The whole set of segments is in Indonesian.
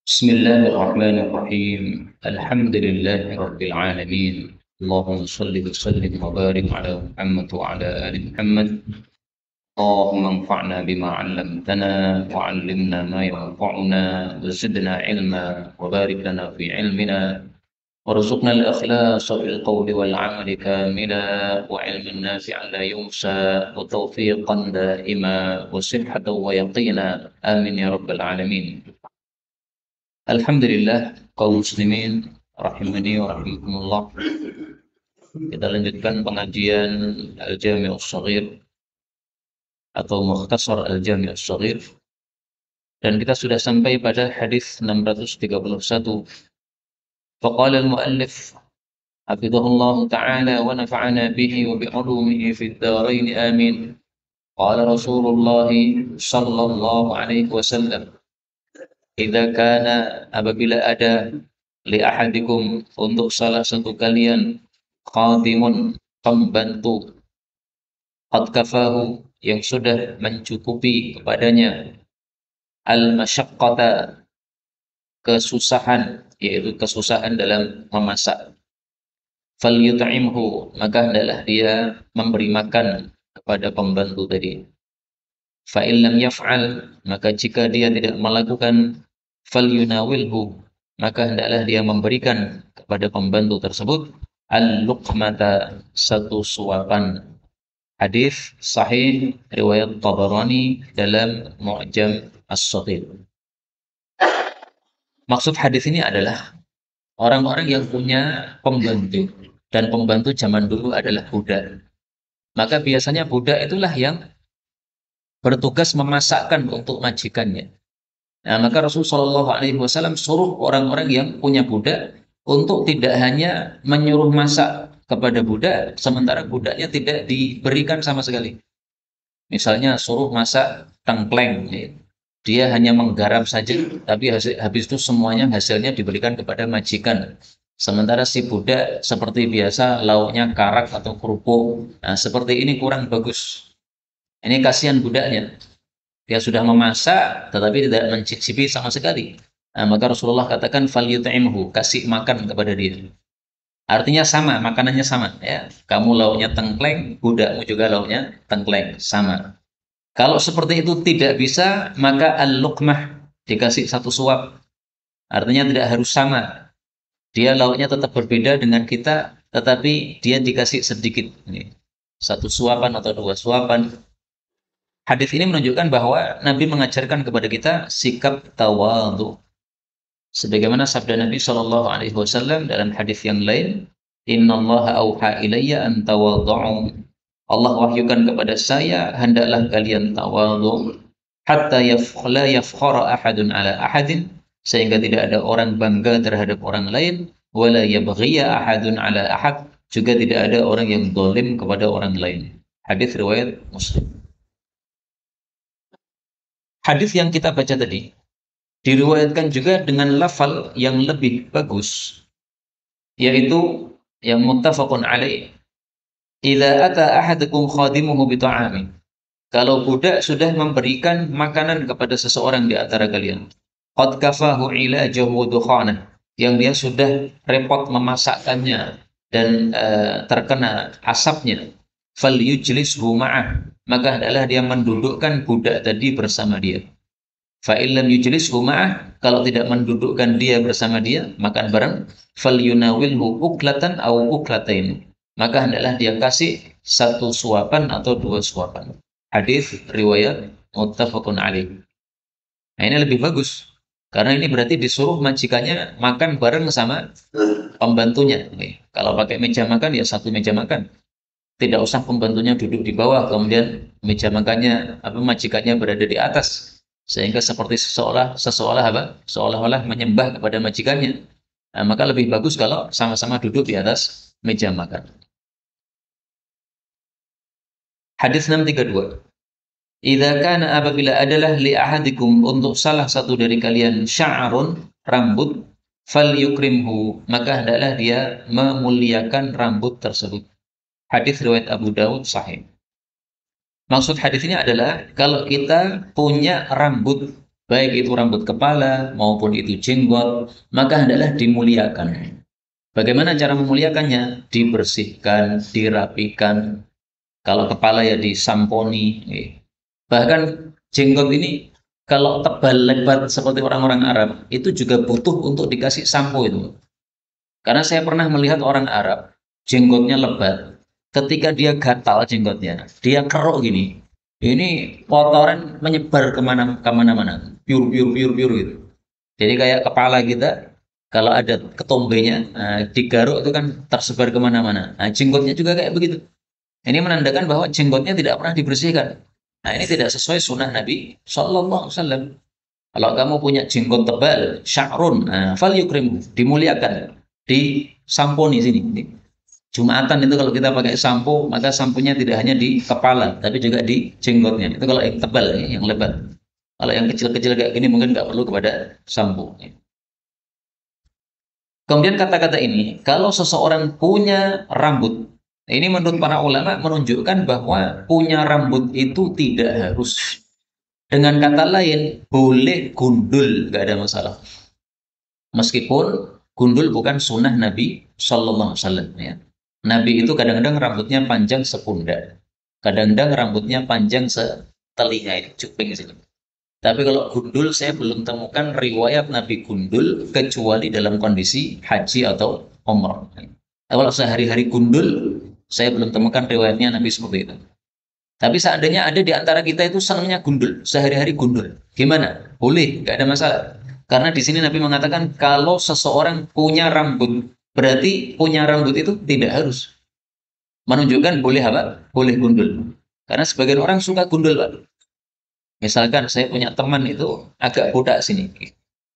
بسم الله الرحمن الرحيم الحمد لله رب العالمين اللهم صل وسلم وبارك على محمد وعلى آل محمد اللهم انفعنا بما علمتنا وعلمنا ما ينفعنا وزدنا علما وبارك لنا في علمنا وارزقنا الإخلاص في القول والعمل كاملا وعلما نافعا لا ينسى وتوفيقا دائما وصحة ويقينا آمين يا رب العالمين. Alhamdulillah kaum muslimin rahimani wa rahimakumullah. Kita lanjutkan pengajian Al-Jami' As-Shaghir atau Mukhtasar Al-Jami' As-Shaghir, dan kita sudah sampai pada hadis 631. Faqala al-muallif hafizahullah ta'ala wa nafa'ana bihi wa bi'ulumihi fid dharain amin. Qala Rasulullah sallallahu alaihi wasallam, idza kana, apabila ada, li ahadikum, untuk salah satu kalian, khadimun, pembantu, qad kafahu, yang sudah mencukupi kepadanya, al masyaqqata, kesusahan, yaitu kesusahan dalam memasak, falyut'imhu, maka hendaklah dia memberi makan kepada pembantu tadi. Fa in lam yaf'al, maka jika dia tidak melakukan, falyunawilhu, maka hendaklah dia memberikan kepada pembantu tersebut al-luqmata, satu suapan. Hadis sahih riwayat Tabarani dalam Mu'jam As-Shaghir. Maksud hadis ini adalah orang-orang yang punya pembantu, dan pembantu zaman dulu adalah budak. Maka biasanya budak itulah yang bertugas memasakkan untuk majikannya. Nah, maka Rasulullah SAW suruh orang-orang yang punya budak untuk tidak hanya menyuruh masak kepada budak, sementara budaknya tidak diberikan sama sekali. Misalnya suruh masak tengkleng, ya. Dia hanya menggarap saja, tapi habis itu semuanya hasilnya diberikan kepada majikan. Sementara si budak seperti biasa lauknya karak atau kerupuk. Nah, seperti ini kurang bagus. Ini kasihan budaknya. Dia sudah memasak tetapi tidak mencicipi sama sekali. Nah, maka Rasulullah katakan falyut'imhu, kasih makan kepada dia. Artinya sama, makanannya sama, ya. Kamu lauknya tengkleng, budakmu juga lauknya tengkleng, sama. Kalau seperti itu tidak bisa, maka al-luqmah, dikasih satu suap. Artinya tidak harus sama. Dia lauknya tetap berbeda dengan kita, tetapi dia dikasih sedikit. Ini, satu suapan atau dua suapan. Hadis ini menunjukkan bahwa Nabi mengajarkan kepada kita sikap tawadhu. Sebagaimana sabda Nabi Shallallahu Alaihi Wasallam dalam hadis yang lain, Inna Allah auha ilayya an tawadhu. Allah wahyukan kepada saya, hendaklah kalian tawadhu, hatta la yafkhara ahadun ala ahadin, sehingga tidak ada orang bangga terhadap orang lain, wala yabghiya ahadun ala ahad, juga tidak ada orang yang zalim kepada orang lain. Hadis riwayat Muslim. Hadis yang kita baca tadi diriwayatkan juga dengan lafal yang lebih bagus, yaitu yang muttafaqun alaih. Idza ata ahadukum khadimuhu bita'amin. Kalau budak sudah memberikan makanan kepada seseorang di antara kalian, qad kafahu ilajahu wa dukhanah, yang dia sudah repot memasakkannya dan terkena asapnya, falyujlishu ma'ah, maka adalah dia mendudukkan budak tadi bersama dia. Fa illam yujlishu ma'ah, kalau tidak mendudukkan dia bersama dia makan bareng, falyunawilhu uklatan aw uklatain, maka hendaklah dia kasih satu suapan atau dua suapan. Hadis riwayat muttafaqun alaih. Nah, ini lebih bagus karena ini berarti disuruh majikannya makan bareng sama pembantunya. Oke. Kalau pakai meja makan ya satu meja makan. Tidak usah pembantunya duduk di bawah, kemudian meja makannya majikannya berada di atas, sehingga seperti seolah-olah menyembah kepada majikannya. Nah, maka lebih bagus kalau sama-sama duduk di atas meja makan. Hadis 632. Idza kana, apabila adalah li ahadikum, untuk salah satu dari kalian, sya'run, rambut, falyukrimhu, maka hendaklah dia memuliakan rambut tersebut. Hadis riwayat Abu Dawud sahih. Maksud hadis ini adalah kalau kita punya rambut baik itu rambut kepala maupun itu jenggot, maka hendaklah dimuliakan. Bagaimana cara memuliakannya? Dibersihkan, dirapikan. Kalau kepala ya disamponi. Bahkan jenggot ini kalau tebal lebat seperti orang-orang Arab, itu juga butuh untuk dikasih sampo itu. Karena saya pernah melihat orang Arab, jenggotnya lebat. Ketika dia gatal jenggotnya, dia keruk gini. Ini kotoran menyebar kemana-mana. Piur, piur, piur, piur gitu. Jadi kayak kepala kita, kalau ada ketombenya, digaruk itu kan tersebar kemana-mana. Nah, jenggotnya juga kayak begitu. Ini menandakan bahwa jenggotnya tidak pernah dibersihkan. Nah, ini tidak sesuai sunnah Nabi Shallallahu Alaihi Wasallam. Kalau kamu punya jenggot tebal, sya'run, fal yukrim, dimuliakan, disamponi sini. Jumatan itu kalau kita pakai sampo, maka samponya tidak hanya di kepala, tapi juga di jenggotnya. Itu kalau yang tebal, yang lebat. Kalau yang kecil-kecil kayak gini mungkin nggak perlu kepada sampo. Kemudian kata-kata ini, kalau seseorang punya rambut, ini menurut para ulama menunjukkan bahwa punya rambut itu tidak harus. Dengan kata lain, boleh gundul, nggak ada masalah. Meskipun gundul bukan sunnah Nabi Shallallahu Alaihi Wasallam. Ya. Nabi itu kadang-kadang rambutnya panjang sepundak, kadang-kadang rambutnya panjang setelinga ini, cuping sini. Tapi kalau gundul saya belum temukan riwayat Nabi gundul kecuali dalam kondisi haji atau umrah. Kalau sehari-hari gundul, saya belum temukan riwayatnya Nabi seperti itu. Tapi seandainya ada di antara kita itu senangnya gundul, sehari-hari gundul. Gimana? Boleh, nggak ada masalah. Karena di sini Nabi mengatakan kalau seseorang punya rambut, berarti punya rambut itu tidak harus. Menunjukkan boleh apa? Boleh gundul. Karena sebagian orang suka gundul, Pak. Misalkan saya punya teman itu agak botak sini.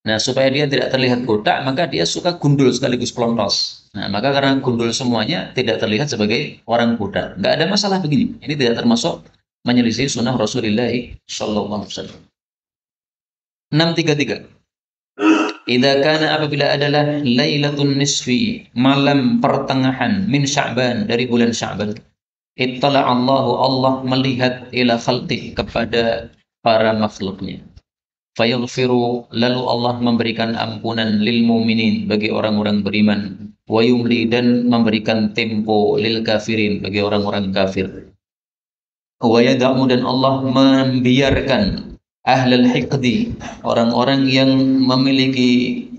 Nah, supaya dia tidak terlihat botak, maka dia suka gundul sekaligus pelontos. Nah, maka karena gundul semuanya tidak terlihat sebagai orang botak. Nggak ada masalah begini. Ini tidak termasuk menyelisih sunnah Rasulullah Shallallahu Alaihi Wasallam. 633. Idza kana apabila adalah lailatul nisfi, malam pertengahan min Sya'ban, dari bulan Sya'ban. Ittala Allah melihat ila khalqih, kepada para makhluknya. Fayaghfiru, lalu Allah memberikan ampunan lil mu'minin, bagi orang-orang beriman, wa yumli, dan memberikan tempo lil kafirin, bagi orang-orang kafir. Wa yada'u, dan Allah membiarkan ahlul hiqdi, orang-orang yang memiliki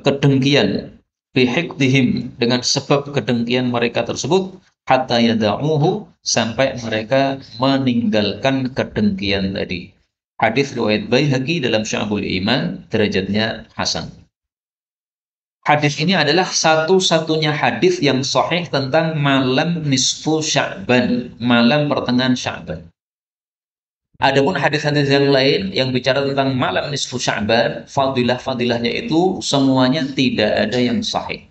kedengkian, bi hiqdihim, dengan sebab kedengkian mereka tersebut, hatta yada'uhu, sampai mereka meninggalkan kedengkian tadi. Hadis riwayat Baihaqi dalam Syu'abul Iman, derajatnya hasan. Hadis ini adalah satu-satunya hadis yang sahih tentang malam nisfu Sya'ban, malam pertengahan Sya'ban. Adapun hadis-hadis yang lain yang bicara tentang malam nisfu Sya'ban, fadilah-fadilahnya itu semuanya tidak ada yang sahih.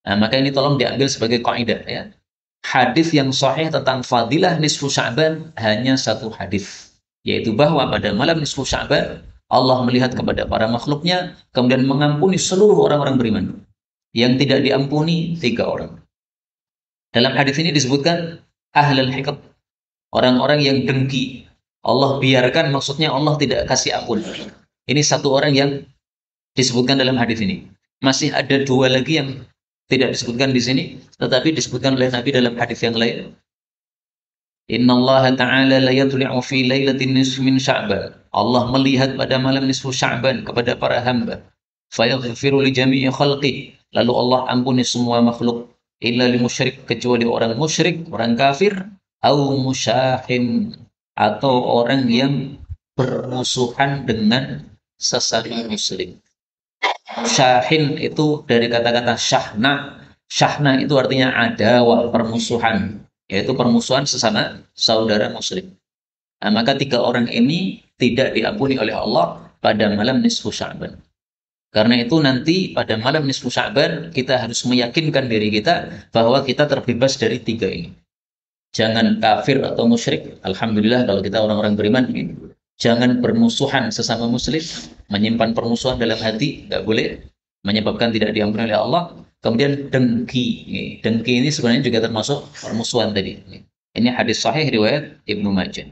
Nah, maka ini tolong diambil sebagai kaidah ya. Hadis yang sahih tentang fadilah nisfu Sya'ban hanya satu hadis, yaitu bahwa pada malam nisfu Sya'ban Allah melihat kepada para makhluknya, kemudian mengampuni seluruh orang-orang beriman. Yang tidak diampuni 3 orang. Dalam hadis ini disebutkan ahlul hiqab, orang-orang yang dengki. Allah biarkan, maksudnya Allah tidak kasih ampun. Ini satu orang yang disebutkan dalam hadis ini. Masih ada 2 lagi yang tidak disebutkan di sini, tetapi disebutkan oleh Nabi dalam hadis yang lain. Innallaha ta'ala la yatli'u fi lailatin nisfi min Sya'ban. Allah melihat pada malam nisfu Sya'ban kepada para hamba. Fayaghfiru li jami'i khalqi. Lalu Allah ampuni semua makhluk, illa li musyrik, kecuali orang musyrik, orang kafir, au musyahin, atau orang yang bermusuhan dengan sesama muslim. Musyahin itu dari kata-kata syahna. Syahna itu artinya adawah, permusuhan, yaitu permusuhan sesama saudara muslim. Nah, maka 3 orang ini tidak diampuni oleh Allah pada malam nisfu Sya'ban. Karena itu nanti pada malam nisfu Sya'ban kita harus meyakinkan diri kita bahwa kita terbebas dari 3 ini. Jangan kafir atau musyrik. Alhamdulillah kalau kita orang-orang beriman. Jangan bermusuhan sesama muslim, menyimpan permusuhan dalam hati, nggak boleh, menyebabkan tidak diampuni oleh Allah. Kemudian dengki. Dengki ini sebenarnya juga termasuk permusuhan tadi. Ini hadis sahih riwayat Ibnu Majah.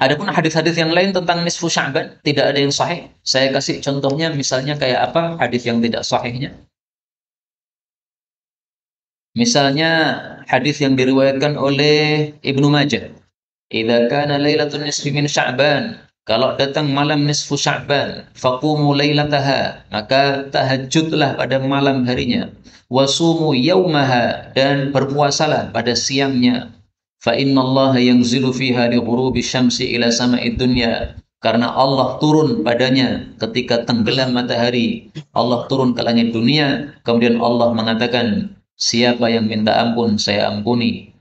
Adapun hadis-hadis yang lain tentang nisfu Sya'ban tidak ada yang sahih. Saya kasih contohnya misalnya kayak apa hadis yang tidak sahihnya. Misalnya hadis yang diriwayatkan oleh Ibnu Majah. Idza kana lailatul nisfi min Sya'ban, kalau datang malam nisfu Sya'ban, faqumu lailataha, maka tahajudlah pada malam harinya. Wasumu yaumaha, dan berpuasalah pada siangnya. Fa innallaha yanzilu fiha li ghurubi syamsi ila sama'id dunya. Karena Allah turun padanya ketika tenggelam matahari. Allah turun ke langit dunia, kemudian Allah mengatakan, siapa yang minta ampun, saya ampuni.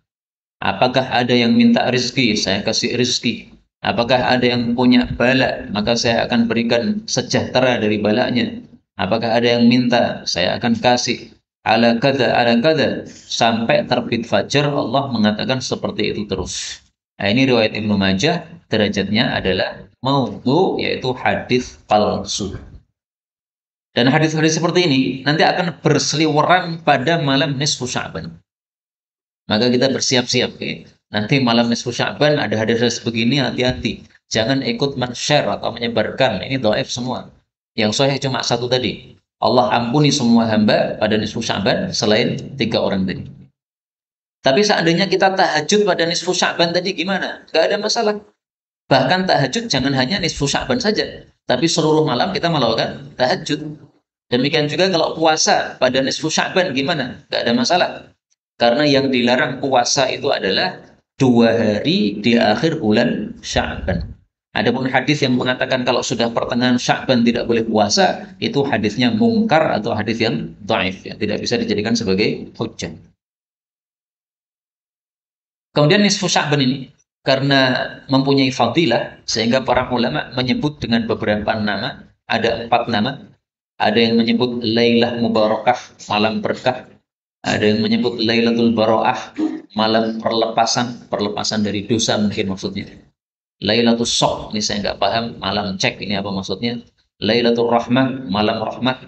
Apakah ada yang minta rizki, saya kasih rizki. Apakah ada yang punya bala, maka saya akan berikan sejahtera dari balanya. Apakah ada yang minta, saya akan kasih. Ala kada, sampai terbit fajar Allah mengatakan seperti itu terus. Nah, ini riwayat Ibnu Majah, derajatnya adalah maudhu, yaitu hadis palsu. Dan hadis-hadis seperti ini nanti akan berseliweran pada malam nisfu Sya'ban. Maka kita bersiap-siap. Okay? Nanti malam nisfu Sya'ban ada hadis-hadis begini, hati-hati. Jangan ikut men-share atau menyebarkan. Ini dhaif semua. Yang sahih cuma satu tadi. Allah ampuni semua hamba pada nisfu Sya'ban selain 3 orang tadi. Tapi seandainya kita tahajud pada nisfu Sya'ban tadi gimana? Gak ada masalah. Bahkan tahajud jangan hanya nisfu Sya'ban saja. Tapi seluruh malam kita melakukan tahajud. Demikian juga kalau puasa pada nisfu Sya'ban gimana? Gak ada masalah. Karena yang dilarang puasa itu adalah 2 hari di akhir bulan Sya'ban. Adapun hadis yang mengatakan kalau sudah pertengahan Sya'ban tidak boleh puasa, itu hadisnya mungkar atau hadis yang dhaif, ya, tidak bisa dijadikan sebagai hujjah. Kemudian nisfu Sya'ban ini karena mempunyai fadilah sehingga para ulama menyebut dengan beberapa nama, ada 4 nama. Ada yang menyebut Lailah Mubarakah, malam berkah. Ada yang menyebut Lailatul Baro'ah, malam perlepasan dari dosa mungkin maksudnya. Lailatul Sok, ini saya nggak paham, malam cek ini apa maksudnya. Lailatul Rahmah, malam rahmat.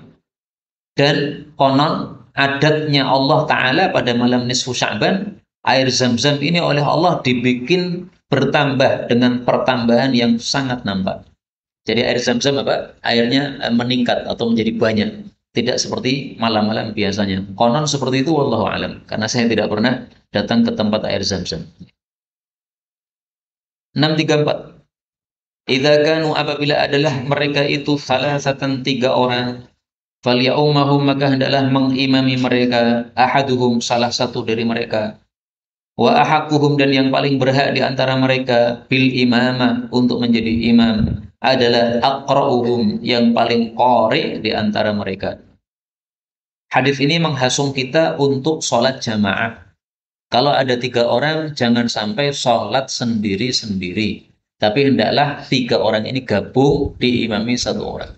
Dan konon adatnya Allah Ta'ala pada malam nisfu Sya'ban, air zam-zam ini oleh Allah dibikin bertambah dengan pertambahan yang sangat nampak. Jadi air zam-zam apa? Airnya meningkat atau menjadi banyak. Tidak seperti malam-malam biasanya. Konon seperti itu wallahu alam. Karena saya tidak pernah datang ke tempat air zam-zam. 634. Idza kanu, apabila adalah mereka itu salasatan 3 orang, falyaumahum, maka hendaklah mengimami mereka ahaduhum, salah satu dari mereka. Wa ahakuhum, dan yang paling berhak di antara mereka bil imamah, untuk menjadi imam, adalah aqra'uhum, yang paling qari di antara mereka. Hadis ini menghasung kita untuk sholat jamaah. Kalau ada 3 orang, jangan sampai sholat sendiri-sendiri. Tapi hendaklah 3 orang ini gabung diimami 1 orang.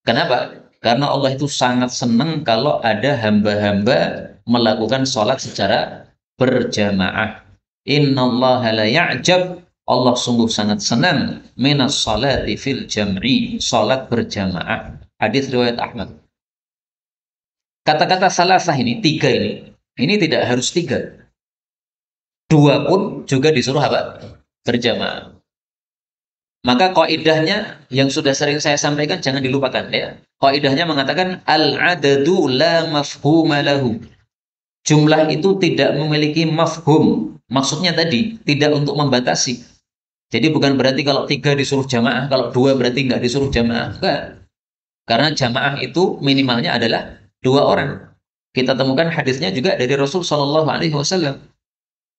Kenapa? Karena Allah itu sangat senang kalau ada hamba-hamba melakukan sholat secara berjamaah. Innallaha la ya'jab, Allah sungguh sangat senang minas salati fil jam'i, sholat berjamaah. Hadis riwayat Ahmad. Kata-kata salasah ini, 3 ini tidak harus 3. 2 pun juga disuruh apa? Berjamaah. Maka kaidahnya yang sudah sering saya sampaikan jangan dilupakan ya. Kaidahnya mengatakan al-adadu la mafhuma lahu. Jumlah itu tidak memiliki mafhum. Maksudnya tadi tidak untuk membatasi. Jadi bukan berarti kalau 3 disuruh jamaah, kalau 2 berarti nggak disuruh jamaah. Enggak. Karena jamaah itu minimalnya adalah 2 orang. Kita temukan hadisnya juga dari Rasul Shallallahu Alaihi Wasallam.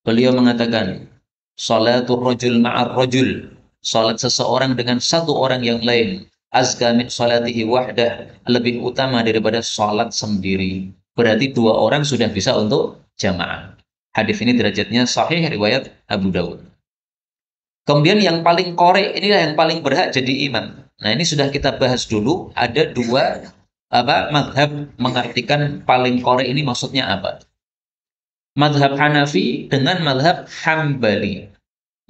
Beliau mengatakan, salatul rajul ma'ar rajul, salat seseorang dengan 1 orang yang lain, azka min salatihi wahdah, lebih utama daripada salat sendiri. Berarti 2 orang sudah bisa untuk jamaah. Hadis ini derajatnya sahih riwayat Abu Dawud. Kemudian yang paling korek inilah yang paling berhak jadi imam. Nah, ini sudah kita bahas dulu. Ada 2 madhab mengartikan paling korek ini maksudnya apa. Madhab Hanafi dengan madhab Hambali.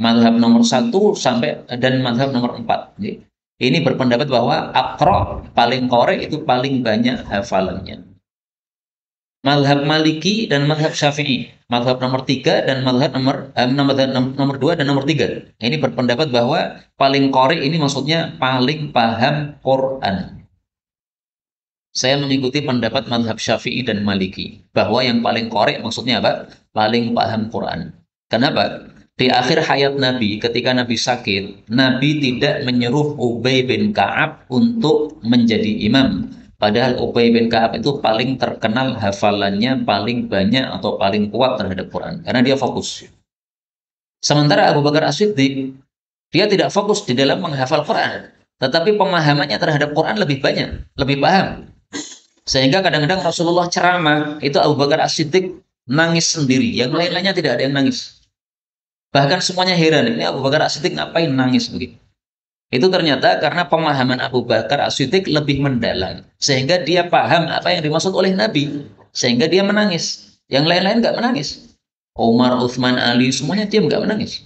Madhab nomor 1 sampai dan madhab nomor 4. Ini berpendapat bahwa aqra paling korek itu paling banyak hafalannya. Mazhab Maliki dan mazhab Syafi'i. Mazhab nomor 3 dan mazhab nomor 2 dan nomor 3. Ini berpendapat bahwa paling qori ini maksudnya paling paham Quran. Saya mengikuti pendapat mazhab Syafi'i dan Maliki bahwa yang paling korek maksudnya apa? Paling paham Quran. Kenapa? Di akhir hayat Nabi, ketika Nabi sakit, Nabi tidak menyuruh Ubay bin Ka'ab untuk menjadi imam. Padahal Ubay bin Ka'ab itu paling terkenal hafalannya paling banyak atau paling kuat terhadap Quran. Karena dia fokus. Sementara Abu Bakar As-Siddiq, dia tidak fokus di dalam menghafal Quran. Tetapi pemahamannya terhadap Quran lebih banyak, lebih paham. Sehingga kadang-kadang Rasulullah ceramah, itu Abu Bakar As-Siddiq nangis sendiri. Yang lain-lainnya tidak ada yang nangis. Bahkan semuanya heran, ini Abu Bakar As-Siddiq ngapain nangis begitu? Itu ternyata karena pemahaman Abu Bakar As-Siddiq lebih mendalam. Sehingga dia paham apa yang dimaksud oleh Nabi. Sehingga dia menangis. Yang lain-lain nggak menangis. Umar, Uthman, Ali, semuanya diam nggak menangis.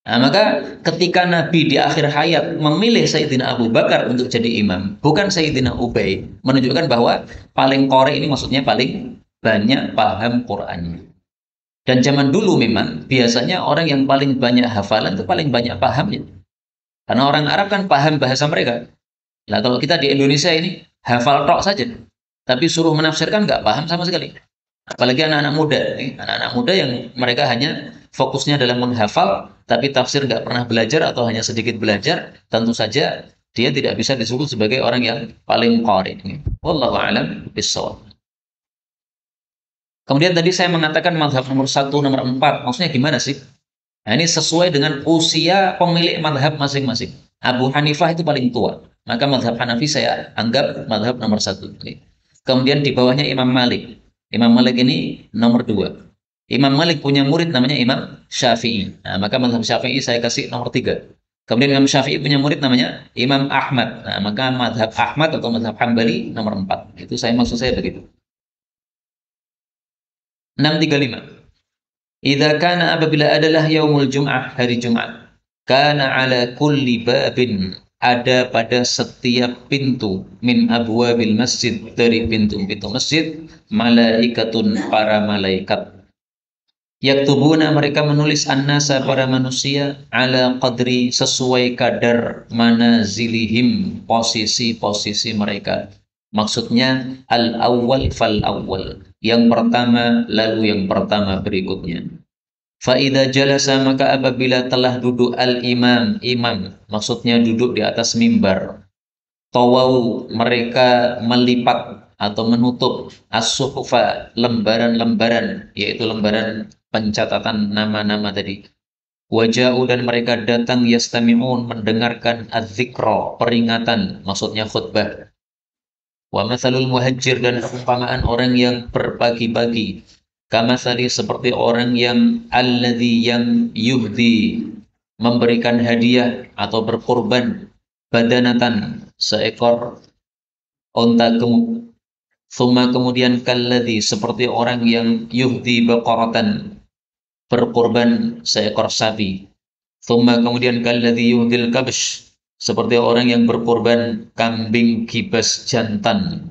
Nah, maka ketika Nabi di akhir hayat memilih Sayyidina Abu Bakar untuk jadi imam, bukan Sayyidina Ubay, menunjukkan bahwa paling kore ini maksudnya paling banyak paham Quran. Dan zaman dulu memang biasanya orang yang paling banyak hafalan itu paling banyak pahamnya. Karena orang Arab kan paham bahasa mereka. Nah kalau kita di Indonesia ini hafal tok saja, tapi suruh menafsirkan nggak paham sama sekali. Apalagi anak-anak muda, anak-anak muda yang mereka hanya fokusnya dalam menghafal, tapi tafsir nggak pernah belajar atau hanya sedikit belajar, tentu saja dia tidak bisa disebut sebagai orang yang paling qari. Wallahu a'lam bishawab. Kemudian tadi saya mengatakan mazhab nomor 1, nomor 4, maksudnya gimana sih? Nah, ini sesuai dengan usia pemilik mazhab masing-masing. Abu Hanifah itu paling tua, maka mazhab Hanafi saya anggap mazhab nomor 1. Kemudian di bawahnya Imam Malik. Imam Malik ini nomor 2. Imam Malik punya murid namanya Imam Syafi'i. Nah, maka mazhab Syafi'i saya kasih nomor 3. Kemudian Imam Syafi'i punya murid namanya Imam Ahmad. Nah, maka mazhab Ahmad atau mazhab Hambali nomor 4. Itu maksud saya begitu. 635. Idza kana apabila adalah yaumul Jum'ah, hari Jumat, kana ala kulli babin, ada pada setiap pintu, min abwabil masjid, dari pintu-pintu masjid, malaikatun, para malaikat. Yaktubuna, mereka menulis, annasa, para manusia, ala qadri, sesuai kadar manazilihim, posisi-posisi mereka. Maksudnya al-awwal fal-awwal, yang pertama lalu yang pertama berikutnya. Faida jalasa, maka apabila telah duduk al-imam, imam, maksudnya duduk di atas mimbar, tawau, mereka melipat atau menutup as-suhufa, lembaran-lembaran, yaitu lembaran pencatatan nama-nama tadi. Waja'u, dan mereka datang, yastami'un, mendengarkan az-zikra, peringatan, maksudnya khutbah. Wa mathalul muhajir, dan perumpamaan orang yang berpagi-pagi, kamathali, seperti orang yang alladzi, yang yuhdi, memberikan hadiah atau berkorban, badanatan, seekor unta gemuk. Thumma, kemudian, kalladzi, seperti orang yang yuhdi baqaratan, berkorban seekor sapi. Thumma, kemudian, kalladzi yuhdil kabsh, seperti orang yang berkorban kambing kibas jantan.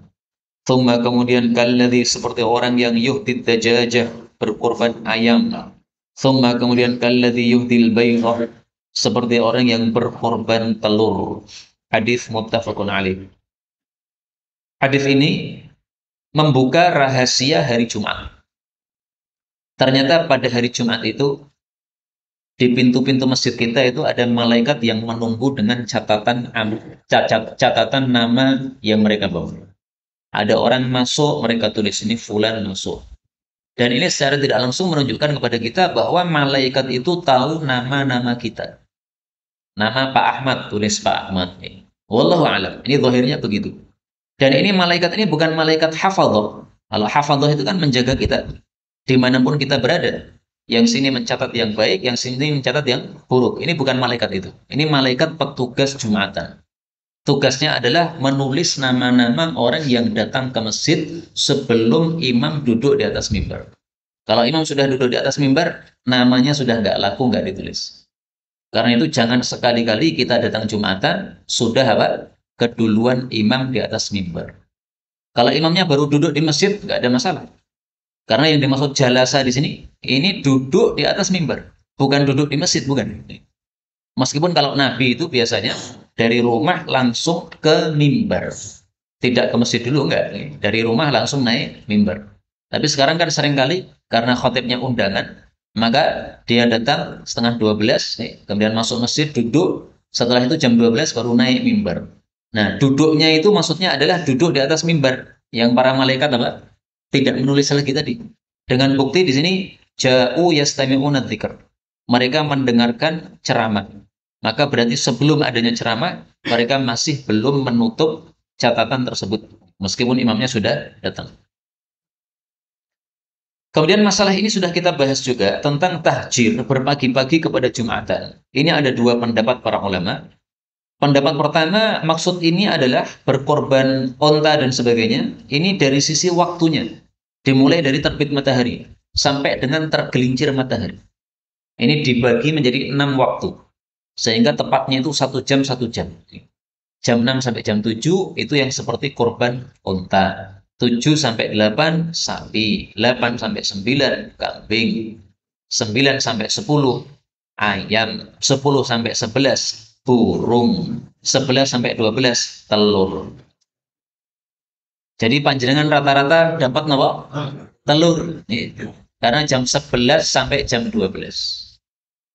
Thumma, kemudian, kalladzi, seperti orang yang yuhdid dajajah, berkorban ayam. Thumma, kemudian, kalladzi yuhdil baydah, seperti orang yang berkorban telur. Hadis muttafaqun alaih. Hadis ini membuka rahasia hari Jumat. Ternyata pada hari Jumat itu di pintu-pintu masjid kita itu ada malaikat yang menunggu dengan catatan nama yang mereka bawa. Ada orang masuk, mereka tulis ini fulan masuk. Dan ini secara tidak langsung menunjukkan kepada kita bahwa malaikat itu tahu nama-nama kita. Nama Pak Ahmad, tulis Pak Ahmad. Wallahu a'lam. Ini zahirnya begitu. Dan ini malaikat ini bukan malaikat hafadhah. Kalau hafadhah itu kan menjaga kita dimanapun kita berada. Yang sini mencatat yang baik, yang sini mencatat yang buruk. Ini bukan malaikat itu. Ini malaikat petugas Jumatan. Tugasnya adalah menulis nama-nama orang yang datang ke masjid sebelum imam duduk di atas mimbar. Kalau imam sudah duduk di atas mimbar, namanya sudah nggak laku, nggak ditulis. Karena itu jangan sekali-kali kita datang Jumatan, sudah apa? Keduluan imam di atas mimbar. Kalau imamnya baru duduk di masjid, nggak ada masalah. Karena yang dimaksud jalasa di sini, ini duduk di atas mimbar. Bukan duduk di masjid, bukan. Meskipun kalau Nabi itu biasanya dari rumah langsung ke mimbar. Tidak ke masjid dulu, enggak. Dari rumah langsung naik mimbar. Tapi sekarang kan seringkali karena khotibnya undangan, maka dia datang setengah 12, kemudian masuk masjid, duduk, setelah itu jam 12 baru naik mimbar. Nah, duduknya itu maksudnya adalah duduk di atas mimbar, yang para malaikat apa? Tidak menulis lagi tadi. Dengan bukti di sini, ja'u yastami'una dzikr. Mereka mendengarkan ceramah. Maka berarti sebelum adanya ceramah, mereka masih belum menutup catatan tersebut. Meskipun imamnya sudah datang. Kemudian masalah ini sudah kita bahas juga tentang tahjir, berpagi-pagi kepada Jumatan. Ini ada dua pendapat para ulama. Pendapat pertama, maksud ini adalah berkorban onta dan sebagainya. Ini dari sisi waktunya. Dimulai dari terbit matahari sampai dengan tergelincir matahari. Ini dibagi menjadi 6 waktu. Sehingga tepatnya itu 1 jam 1 jam. Jam 6 sampai jam 7 itu yang seperti korban onta. 7 sampai 8 sapi, 8 sampai 9 kambing, 9 sampai 10 ayam, 10 sampai 11 burung, 11 sampai 12 telur. Jadi panjenengan rata-rata dapat napa? Telur. Karena jam 11 sampai jam 12.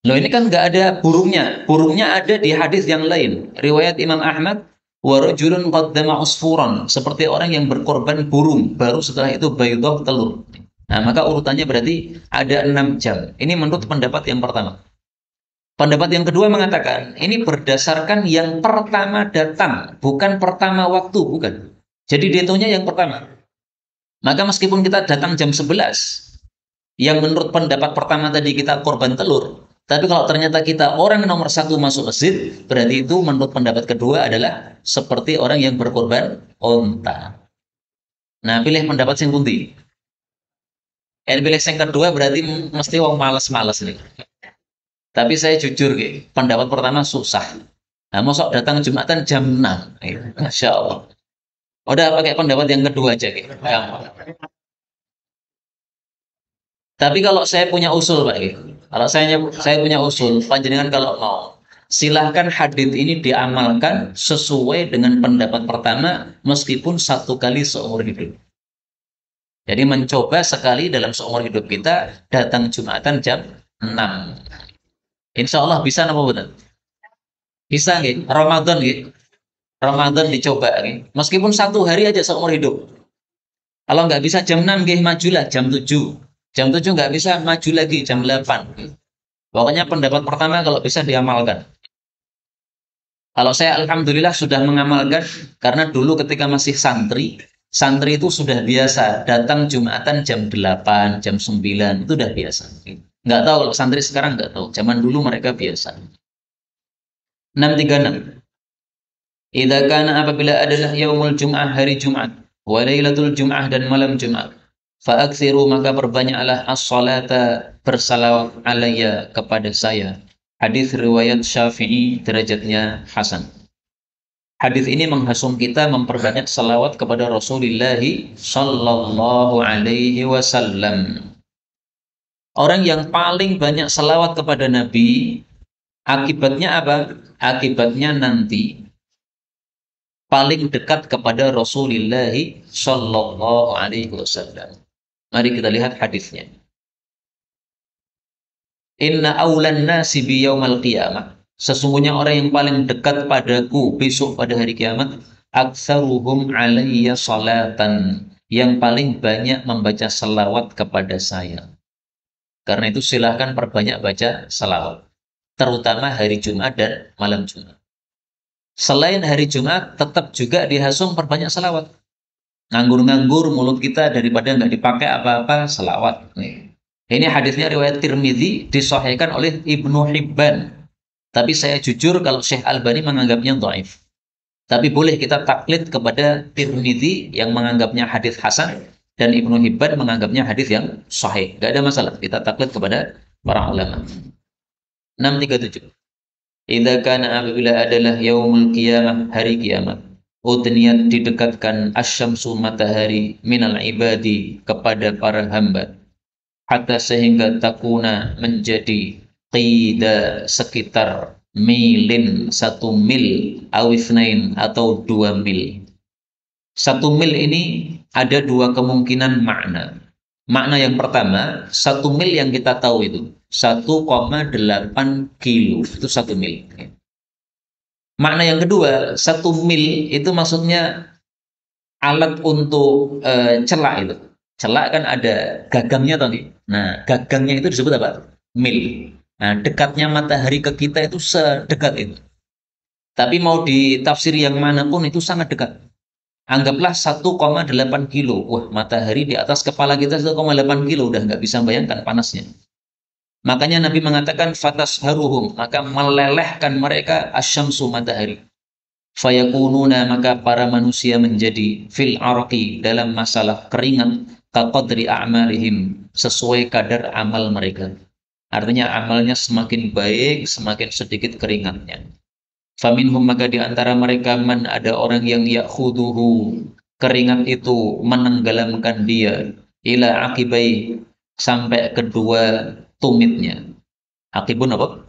Loh ini kan nggak ada burungnya. Burungnya ada di hadis yang lain. Riwayat Imam Ahmad, wa rajulun qaddama usfuran, seperti orang yang berkorban burung, baru setelah itu baydah telur. Nah, maka urutannya berarti ada 6 jam. Ini menurut pendapat yang pertama. Pendapat yang kedua mengatakan, ini berdasarkan yang pertama datang, bukan pertama waktu, bukan. Jadi dihitungnya yang pertama. Maka meskipun kita datang jam 11, yang menurut pendapat pertama tadi kita korban telur, tapi kalau ternyata kita orang nomor 1 masuk masjid, berarti itu menurut pendapat kedua adalah seperti orang yang berkorban onta. Nah, pilih pendapat yang pundi. Pilih yang kedua berarti mesti wong males-males nih. Tapi saya jujur, pendapat pertama susah. Nah, mosok datang Jumatan jam 6. Masya Allah. Udah pakai pendapat yang kedua aja, gampang. Tapi kalau saya punya usul, Pak, kalau saya punya usul, panjenengan kalau mau, silahkan hadits ini diamalkan sesuai dengan pendapat pertama, meskipun 1 kali seumur hidup. Jadi mencoba sekali dalam seumur hidup kita datang Jumatan jam 6. Insya Allah bisa apa betul? Bisa nggih? Ramadan nggih. Ramadan dicoba nggih. Meskipun 1 hari aja seumur hidup. Kalau nggak bisa jam 6 nggih, majulah jam 7. Jam 7 nggak bisa, maju lagi jam 8. Pokoknya pendapat pertama kalau bisa diamalkan. Kalau saya alhamdulillah sudah mengamalkan, karena dulu ketika masih santri, santri itu sudah biasa datang Jumatan jam 8, jam 9, itu udah biasa. Nggak tahu kalau santri sekarang nggak tahu. Zaman dulu mereka biasa. 636. Idza kana apabila adalah yaumul Jum'ah, hari Jumat, wa lailatul Jum'ah, dan malam Jumat, fa'aksiru maka perbanyaklah as-salata, bersalawat alayya, kepada saya. Hadis riwayat Syafi'i, derajatnya hasan. Hadis ini menghasung kita memperbanyak salawat kepada Rasulullah sallallahu alaihi wasallam. Orang yang paling banyak salawat kepada Nabi, akibatnya apa? Akibatnya nanti paling dekat kepada Rasulullah sallallahu alaihi wasallam. Mari kita lihat hadisnya. Inna awlan nasi bi yaumal qiyamah. Sesungguhnya orang yang paling dekat padaku besok pada hari kiamat, aktsaruhum alayya salatan, yang paling banyak membaca salawat kepada saya. Karena itu silahkan perbanyak baca salawat, terutama hari Jumat dan malam Jumat. Selain hari Jumat, tetap juga dihasung perbanyak salawat. Nganggur-nganggur mulut kita daripada nggak dipakai apa-apa, salawat. Ini hadisnya riwayat Tirmidzi, disahihkan oleh Ibnu Hibban. Tapi saya jujur kalau Syekh Albani menganggapnya dhaif. Tapi boleh kita taklid kepada Tirmidzi yang menganggapnya hadis hasan, dan Ibnu Hibban menganggapnya hadis yang sahih. Gak ada masalah, kita taklid kepada para ulama. 637. Idza kana apabila adalah yaumul qiyamah, hari kiamat, udniyat didekatkan asyamsu matahari minal ibadi kepada para hamba, hatta sehingga takuna menjadi qida sekitar milin 1 mil awifnain atau 2 mil. 1 mil ini ada dua kemungkinan makna. Makna yang pertama, 1 mil yang kita tahu itu 1,8 kilo, itu 1 mil. Makna yang kedua, 1 mil itu maksudnya alat untuk celak itu. Celak kan ada gagangnya tadi. Nah, gagangnya itu disebut apa? Mil. Nah, dekatnya matahari ke kita itu sedekat itu. Tapi mau ditafsir yang manapun itu sangat dekat. Anggaplah 1,8 kilo. Wah, matahari di atas kepala kita 1,8 kilo. Udah nggak bisa bayangkan panasnya. Makanya Nabi mengatakan fatas haruhum, maka melelehkan mereka asyamsu matahari. Fayakununa, maka para manusia menjadi fil arqi dalam masalah keringat kaqadri a'malihim, sesuai kadar amal mereka. Artinya amalnya semakin baik, semakin sedikit keringatnya. Faminhum, maka di antara mereka man, ada orang yang yakhuduhu, keringat itu menenggelamkan dia, ila akibai, sampai kedua tumitnya. Akibun apa?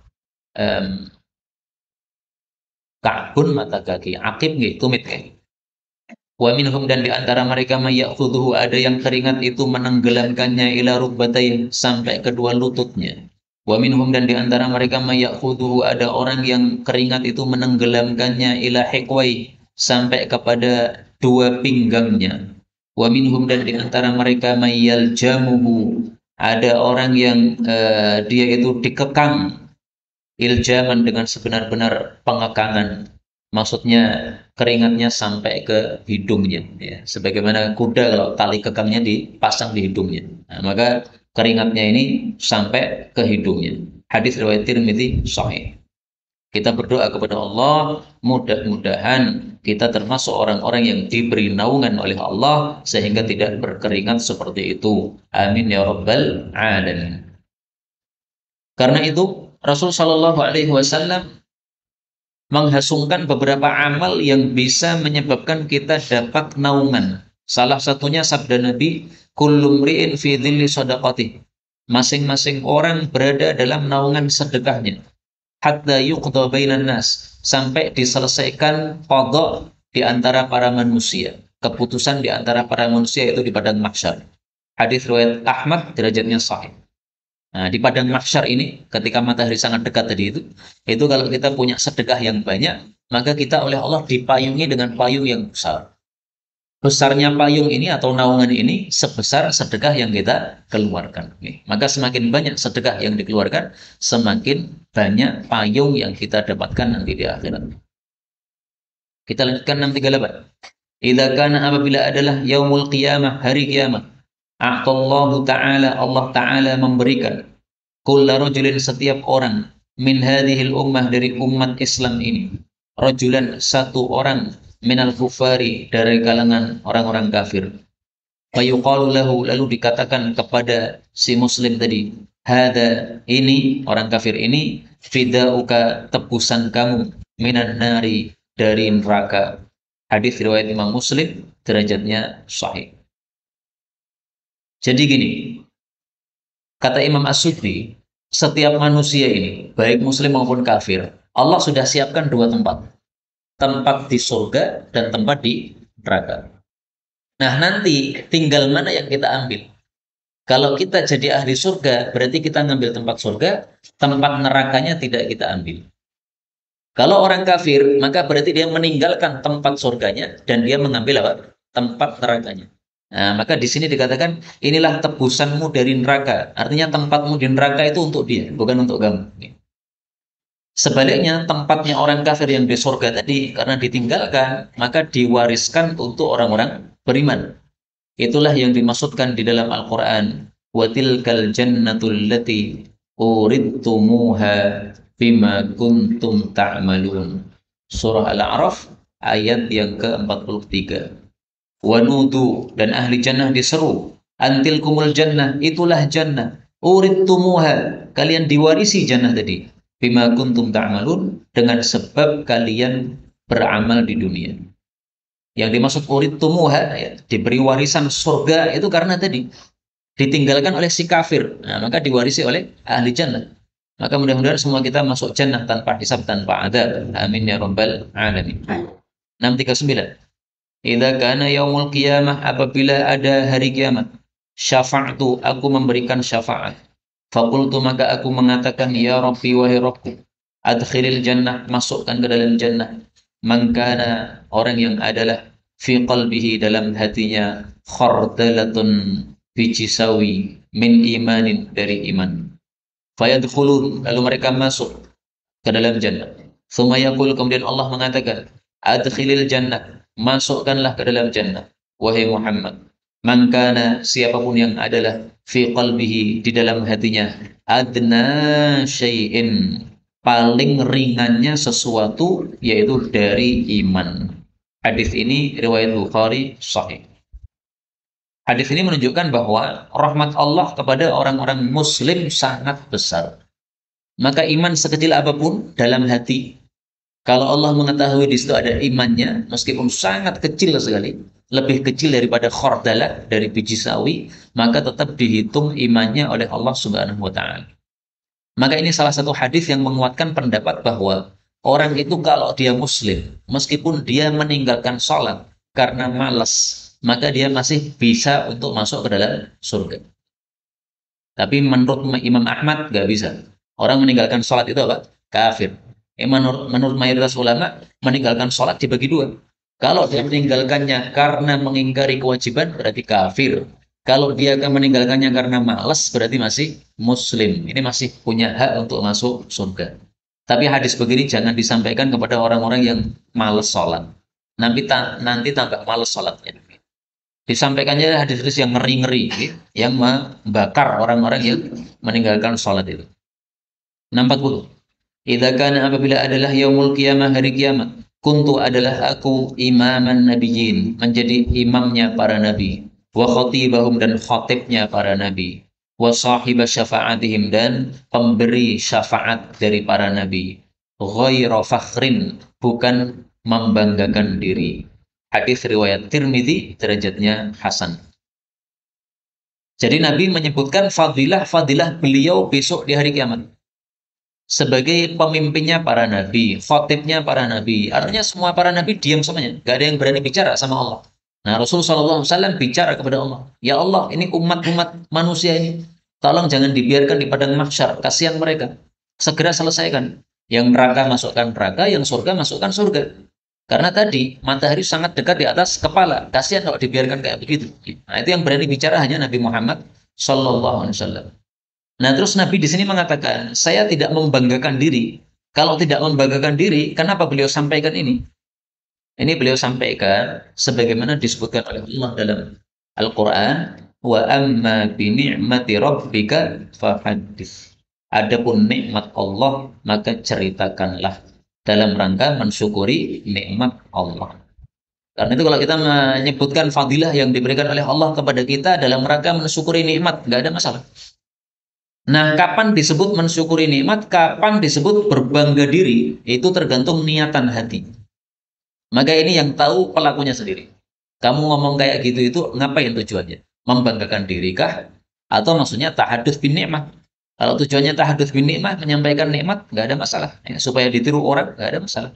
Ka'bun mata kaki, akib nggih, tumit nggih. Wa minhum, dan di antara mereka mayyakhuduhu, ada yang keringat itu menenggelamkannya ila rukbatai, sampai kedua lututnya. Wa minhum, dan di antara mereka mayyakhuduhu, ada orang yang keringat itu menenggelamkannya ila hiqwai, sampai kepada dua pinggangnya. Wa minhum, dan di antara mereka mayyaljamuhu, ada orang yang dia itu dikekang iljaman, dengan sebenar-benar pengekangan. Maksudnya keringatnya sampai ke hidungnya, ya. Sebagaimana kuda kalau tali kekangnya dipasang di hidungnya. Nah, maka keringatnya ini sampai ke hidungnya. Hadis riwayat Tirmidzi sahih. Kita berdoa kepada Allah, mudah-mudahan kita termasuk orang-orang yang diberi naungan oleh Allah sehingga tidak berkeringat seperti itu. Amin ya rabbal alamin. Karena itu Rasul Shallallahu Alaihi Wasallam menghasungkan beberapa amal yang bisa menyebabkan kita dapat naungan. Salah satunya sabda Nabi, "Kullu mri'in fi dhilli shadaqatih." Masing-masing orang berada dalam naungan sedekahnya. Hatta yuqda bainan nas, sampai diselesaikan qadha di antara para manusia. Keputusan di antara para manusia itu di padang mahsyar. Hadis riwayat Ahmad, derajatnya sahih. Nah, di padang mahsyar ini, ketika matahari sangat dekat tadi itu kalau kita punya sedekah yang banyak, maka kita oleh Allah dipayungi dengan payung yang besar. Besarnya payung ini atau naungan ini sebesar sedekah yang kita keluarkan. Maka semakin banyak sedekah yang dikeluarkan, semakin banyak payung yang kita dapatkan nanti di akhirat. Kita lanjutkan 638. Idza kana, apabila adalah yaumul qiyamah, hari kiamat, a'tallahu ta'ala, Allah ta'ala memberikan kulla rajulin, setiap orang, min hadhil ummah, dari umat Islam ini, rajulan, satu orang, minal kufari, dari kalangan orang-orang kafir. Fayuqalu lahu, lalu dikatakan kepada si muslim tadi, hada, ini orang kafir ini, fidauka, tebusan kamu, minan nari, dari neraka. Hadis riwayat Imam Muslim, derajatnya sahih. Jadi gini, kata Imam As-Sudri, setiap manusia ini, baik muslim maupun kafir, Allah sudah siapkan dua tempat. Tempat di surga dan tempat di neraka. Nah, nanti tinggal mana yang kita ambil. Kalau kita jadi ahli surga, berarti kita ngambil tempat surga, tempat nerakanya tidak kita ambil. Kalau orang kafir, maka berarti dia meninggalkan tempat surganya dan dia mengambil apa? Tempat nerakanya. Nah, maka di sini dikatakan inilah tebusanmu dari neraka. Artinya tempatmu di neraka itu untuk dia, bukan untuk kamu. Sebaliknya, tempatnya orang kafir yang di surga tadi karena ditinggalkan, maka diwariskan untuk orang-orang beriman. Itulah yang dimaksudkan di dalam Al-Qur'an. Wa tilkal jannatul lati uridtumuha bima kuntum ta'malun. Surah Al-A'raf ayat yang ke-43. Wa nudu, dan ahli jannah diseru, antil kumul jannah, itulah jannah, uridtumuha, kalian diwarisi jannah tadi, bima kuntum ta'malun, dengan sebab kalian beramal di dunia. Yang dimaksud uridtumuha, ya, diberi warisan surga itu karena tadi ditinggalkan oleh si kafir. Nah, maka diwarisi oleh ahli jannah. Maka mudah-mudahan semua kita masuk jannah tanpa hisab, tanpa adab. Amin ya rabbal alamin. 639. Idza kana yaumul qiyamah, apabila ada hari kiamat, syafa'tu, aku memberikan syafaat. Fakultu, maka aku mengatakan, ya Rabbi, wahai Rabbku, adkhilil jannah, masukkan ke dalam jannah. Mangkana, orang yang adalah fi qalbihi, dalam hatinya, khardalatun, biji sawi, min imanin, dari iman. Fayadkhulun, lalu mereka masuk ke dalam jannah. Tsumma yaqul, kemudian Allah mengatakan, adkhilil jannah, masukkanlah ke dalam jannah, wahai Muhammad. Mangkana, siapapun yang adalah fi qalbihi, di dalam hatinya, adna syai'in, paling ringannya sesuatu, yaitu dari iman. Hadis ini riwayat Bukhari sahih. Hadis ini menunjukkan bahwa rahmat Allah kepada orang-orang muslim sangat besar. Maka iman sekecil apapun dalam hati, kalau Allah mengetahui di situ ada imannya, meskipun sangat kecil sekali, lebih kecil daripada khardala, dari biji sawi, maka tetap dihitung imannya oleh Allah Subhanahu wa taala. Maka ini salah satu hadis yang menguatkan pendapat bahwa orang itu kalau dia muslim, meskipun dia meninggalkan sholat karena malas, maka dia masih bisa untuk masuk ke dalam surga. Tapi menurut Imam Ahmad nggak bisa. Orang meninggalkan sholat itu apa? Kafir. Menurut mayoritas ulama, meninggalkan sholat dibagi dua. Kalau dia meninggalkannya karena mengingkari kewajiban, berarti kafir. Kalau dia akan meninggalkannya karena malas, berarti masih muslim. Ini masih punya hak untuk masuk surga. Tapi hadis begini jangan disampaikan kepada orang-orang yang malas sholat. Nanti tambah malas sholatnya. Disampaikannya hadis-hadis yang ngeri-ngeri, yang membakar orang-orang yang meninggalkan sholat itu. 60. Idza kana, apabila adalah yaumul qiyamah, hari kiamat, kuntu, adalah aku imaman nabiyyin, menjadi imamnya para nabi, wa khatibahum, dan khatibnya para nabi, wa sahiba syafa'atihim, dan pemberi syafaat dari para nabi, ghaira fakhrin, bukan membanggakan diri. Hadis riwayat Tirmidzi, derajatnya hasan. Jadi Nabi menyebutkan fadilah beliau besok di hari kiamat sebagai pemimpinnya para nabi, khotibnya para nabi. Artinya semua para nabi diam semuanya, gak ada yang berani bicara sama Allah. Nah, Rasulullah SAW bicara kepada Allah, ya Allah, ini umat-umat manusia ini, tolong jangan dibiarkan di padang mahsyar, kasihan mereka. Segera selesaikan. Yang neraka masukkan neraka, yang surga masukkan surga. Karena tadi matahari sangat dekat di atas kepala, kasihan kalau dibiarkan kayak begitu. Nah, itu yang berani bicara hanya Nabi Muhammad Sallallahu Alaihi Wasallam. Nah, terus Nabi di sini mengatakan, saya tidak membanggakan diri. Kalau tidak membanggakan diri, kenapa beliau sampaikan ini? Ini beliau sampaikan sebagaimana disebutkan oleh Allah dalam Al-Quran, wa amma bi ni'mati rabbika fahaddits. Adapun nikmat Allah, maka ceritakanlah, dalam rangka mensyukuri nikmat Allah. Karena itu kalau kita menyebutkan fadilah yang diberikan oleh Allah kepada kita dalam rangka mensyukuri nikmat, nggak ada masalah. Nah, kapan disebut mensyukuri nikmat, kapan disebut berbangga diri, itu tergantung niatan hati. Maka ini yang tahu pelakunya sendiri. Kamu ngomong kayak gitu itu ngapain tujuannya? Membanggakan diri kah? Atau maksudnya tahadduts bin nikmat? Kalau tujuannya tahadduts bin nikmat, menyampaikan nikmat, nggak ada masalah. Ya, supaya ditiru orang, nggak ada masalah.